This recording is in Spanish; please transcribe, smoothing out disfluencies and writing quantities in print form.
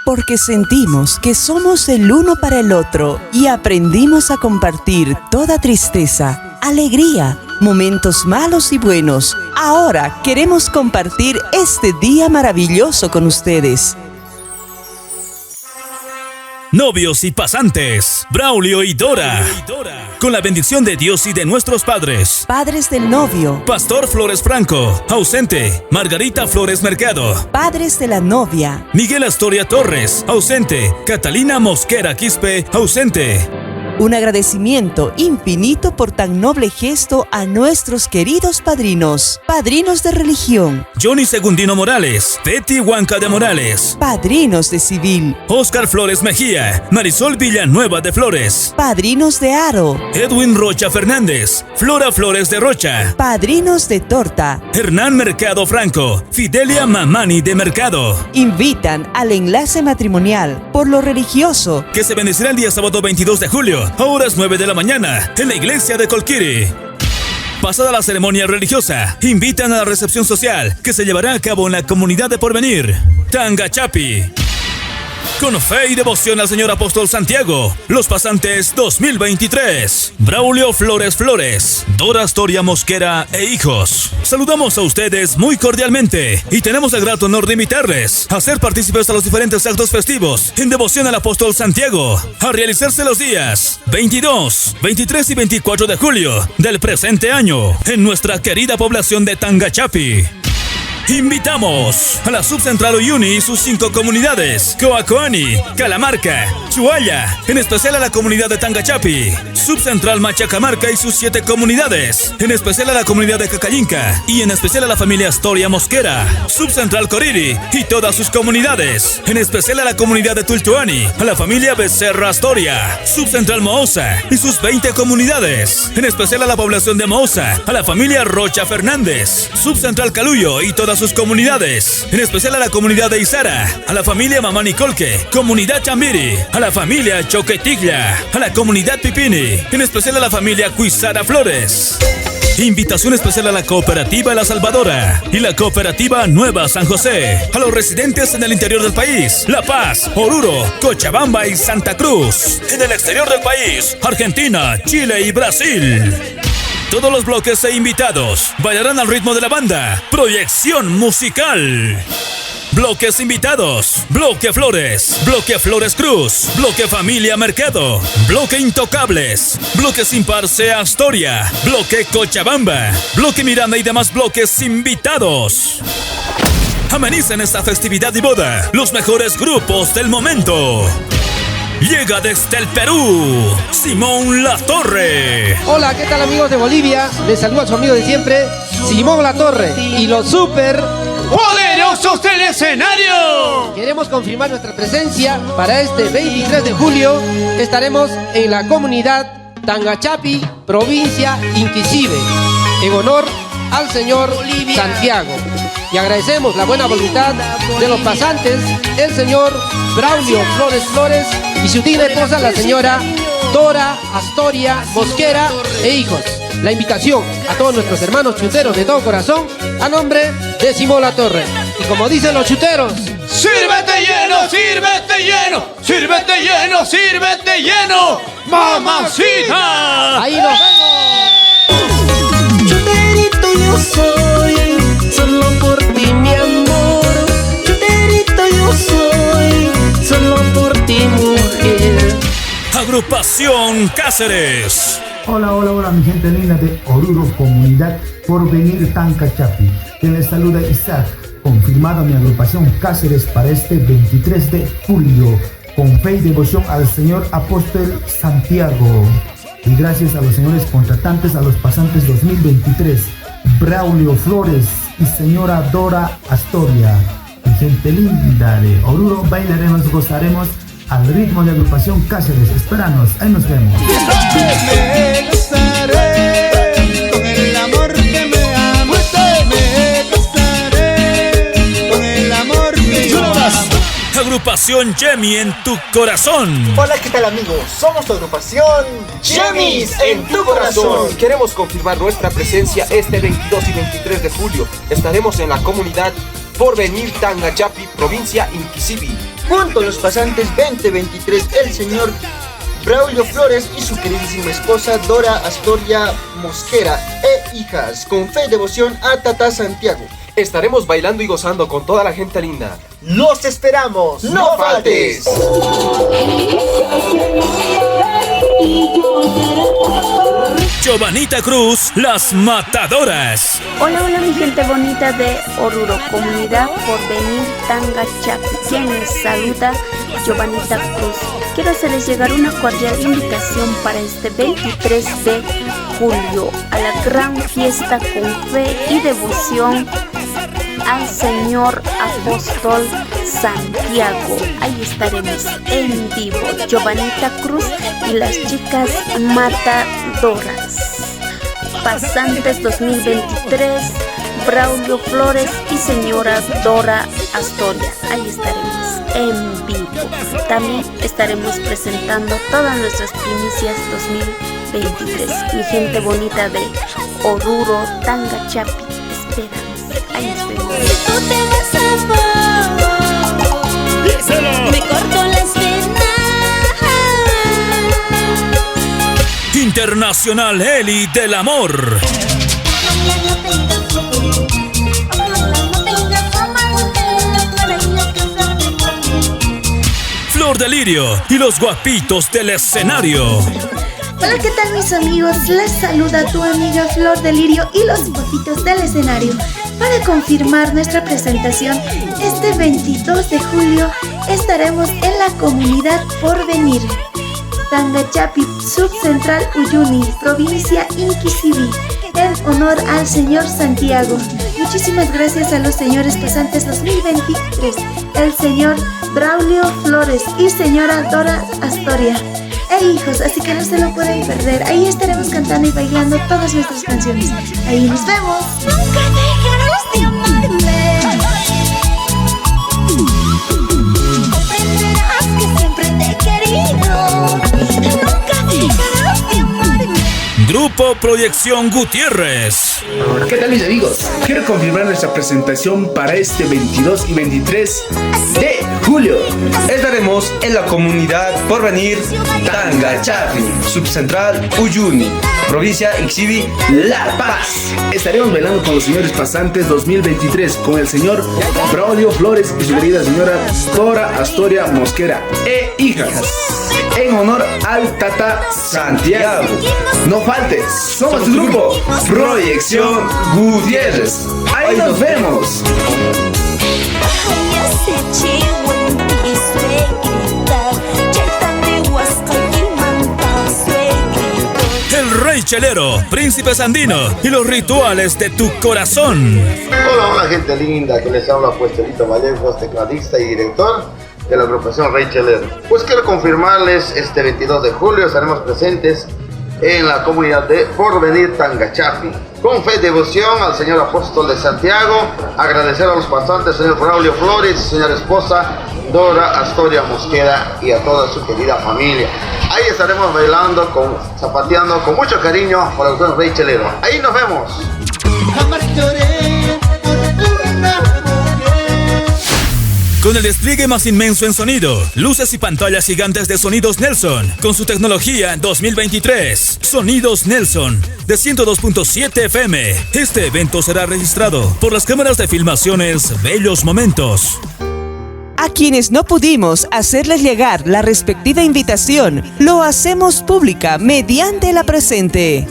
porque sentimos que somos el uno para el otro y aprendimos a compartir toda tristeza, alegría, momentos malos y buenos. Ahora queremos compartir este día maravilloso con ustedes. Novios y pasantes, Braulio y Dora, con la bendición de Dios y de nuestros padres. Padres del novio, Pastor Flores Franco, ausente. Margarita Flores Mercado. padres de la novia, Miguel Astoria Torres, ausente. Catalina Mosquera Quispe, ausente. un agradecimiento infinito por tan noble gesto a nuestros queridos padrinos, padrinos de religión, Johnny Segundino Morales, Betty Huanca de Morales, padrinos de civil, Oscar Flores Mejía, Marisol Villanueva de Flores, padrinos de aro, Edwin Rocha Fernández, Flora Flores de Rocha, padrinos de torta. Hernán Mercado Franco, Fidelia Mamani de Mercado, Invitan al enlace matrimonial por lo religioso. que se bendecirá el día sábado 22 de julio, a horas 9 de la mañana, en la iglesia de Colquiri. Pasada la ceremonia religiosa, invitan a la recepción social, que se llevará a cabo en la comunidad de Porvenir, Tangachapi. Con fe y devoción al Señor Apóstol Santiago, los pasantes 2023, Braulio Flores Flores, Dora Astoria Mosquera e hijos. Saludamos a ustedes muy cordialmente y tenemos el grato honor de invitarles a ser partícipes a los diferentes actos festivos en devoción al Apóstol Santiago, a realizarse los días 22, 23 y 24 de julio del presente año en nuestra querida población de Tangachapi. Invitamos a la Subcentral Uyuni y sus 5 comunidades: Coacoani, Calamarca, Chuaya, en especial a la comunidad de Tangachapi; Subcentral Machacamarca y sus 7 comunidades, en especial a la comunidad de Cacayinca y en especial a la familia Astoria Mosquera; Subcentral Coriri y todas sus comunidades, en especial a la comunidad de Tultuani, a la familia Becerra Astoria; Subcentral Moosa y sus 20 comunidades, en especial a la población de Moosa, a la familia Rocha Fernández; Subcentral Caluyo y todas sus comunidades, en especial a la comunidad de Izara, a la familia Mamani Colque, comunidad Chambiri, a la familia Choquetiglia, a la comunidad Pipini, en especial a la familia Cuizara Flores. Invitación especial a la Cooperativa La Salvadora y la Cooperativa Nueva San José, a los residentes en el interior del país, La Paz, Oruro, Cochabamba y Santa Cruz, en el exterior del país, Argentina, Chile y Brasil. Todos los bloques e invitados bailarán al ritmo de la banda Proyección Musical. Bloques invitados: Bloque Flores Cruz, Bloque Familia Mercado, Bloque Intocables, Bloque Sin Parce Astoria, Bloque Cochabamba, Bloque Miranda y demás bloques invitados. Amenizan esta festividad y boda los mejores grupos del momento. Llega desde el Perú, Simón Latorre. Hola, ¿qué tal amigos de Bolivia? Les saluda su amigo de siempre, Simón Latorre y los super ¡poderosos del escenario! queremos confirmar nuestra presencia para este 23 de julio. Estaremos en la comunidad Tangachapi, provincia Inquisibe, en honor al señor Santiago. Y agradecemos la buena voluntad de los pasantes, el señor Braulio Flores Flores y su digna esposa, la señora Dora Astoria Mosquera e hijos. La invitación a todos nuestros hermanos chuteros de todo corazón, a nombre de Simón Latorre. Y como dicen los chuteros: ¡Sírvete lleno, sírvete lleno, sírvete lleno, sírvete lleno, mamacita! ahí nos vemos. Chuterito yo soy, solo por ti mi amor. Chuterito yo soy, solo por ti mujer. Agrupación Cáceres. Hola mi gente linda de Oruro, comunidad Porvenir Tangachapi. Quien les saluda Isaac, confirmado mi agrupación Cáceres para este 23 de julio, con fe y devoción al Señor Apóstol Santiago. Y gracias a los señores contratantes, a los pasantes 2023, Braulio Flores y señora Dora Astoria. Mi gente linda de Oruro, bailaremos, gozaremos al ritmo de agrupación Cáceres. Espéranos, ahí nos vemos. Me casaré con el amor que me amo. Me casaré con el amor que yo amo. Agrupación Yemi en tu corazón. Hola, ¿qué tal amigos? Somos tu agrupación Yemis en tu corazón. Queremos confirmar nuestra presencia este 22 y 23 de julio. Estaremos en la comunidad Porvenir Tangachapi, provincia Inquisibi, junto a los pasantes 2023, el señor Braulio Flores y su queridísima esposa Dora Astoria Mosquera e hijas, con fe y devoción a Tata Santiago. Estaremos bailando y gozando con toda la gente linda. ¡Los esperamos! ¡No faltes! Giovanita Cruz, Las Matadoras. Hola, hola mi gente bonita de Oruro, Comunidad Porvenir Tangachapi. Quien les saluda, Giovanita Cruz. Quiero hacerles llegar una cordial invitación para este 23 de julio a la gran fiesta con fe y devoción al Señor Apóstol Santiago. Ahí estaremos en vivo, Giovanita Cruz y las chicas matadoras. Pasantes 2023, Braulio Flores y señora Dora Astoria. Ahí estaremos en vivo. También estaremos presentando todas nuestras primicias 2023. Mi gente bonita de Oruro, Tangachapi, esperamos. Ahí nos vemos. Si tú te vas a me corto las venas. Internacional Eli del Amor. Flor de Lirio y los guapitos del escenario. Hola, ¿qué tal mis amigos? Les saluda tu amiga Flor de Lirio y los guapitos del escenario para confirmar nuestra presentación. Este 22 de julio estaremos en la comunidad Porvenir, Tangachapi, Subcentral Uyuni, provincia Inquisibi, en honor al señor Santiago. Muchísimas gracias a los señores pasantes 2023, el señor Braulio Flores y señora Dora Astoria e hijos, así que no se lo pueden perder. Ahí estaremos cantando y bailando todas nuestras canciones. Ahí nos vemos. Nunca dejarás de amarme. Comprenderás que siempre te he querido. Nunca dejarás de amarme. Grupo Proyección Gutiérrez. ¿Qué tal mis amigos? Quiero confirmar nuestra presentación para este 22 y 23 de julio. Estaremos en la comunidad Porvenir Tangachapi, Subcentral Uyuni, provincia Ixibi, La Paz. Estaremos bailando con los señores pasantes 2023 con el señor Braulio Flores y su querida señora Dora Astoria Mosquera e hijas, en honor al Tata Santiago. No faltes, somos tu grupo Proyección Gutiérrez. Ahí nos vemos. El Rey Chelero, Príncipe Sandino y los rituales de tu corazón. Hola, hola gente linda, que les habla Puestelito Vallejos, tecladista y director de la agrupación Rey Chelero. Pues quiero confirmarles, este 22 de julio estaremos presentes en la comunidad de Porvenir Tangachapi, con fe y devoción al señor Apóstol de Santiago, agradecer a los pasantes, señor Braulio Flores, señora esposa Dora Astoria Mosquera y a toda su querida familia. Ahí estaremos bailando, zapateando con mucho cariño por el Rey Chelero. Ahí nos vemos. Con el despliegue más inmenso en sonido, luces y pantallas gigantes de Sonidos Nelson, con su tecnología 2023, Sonidos Nelson, de 102.7 FM. Este evento será registrado por las cámaras de filmaciones Bellos Momentos. A quienes no pudimos hacerles llegar la respectiva invitación, lo hacemos pública mediante la presente.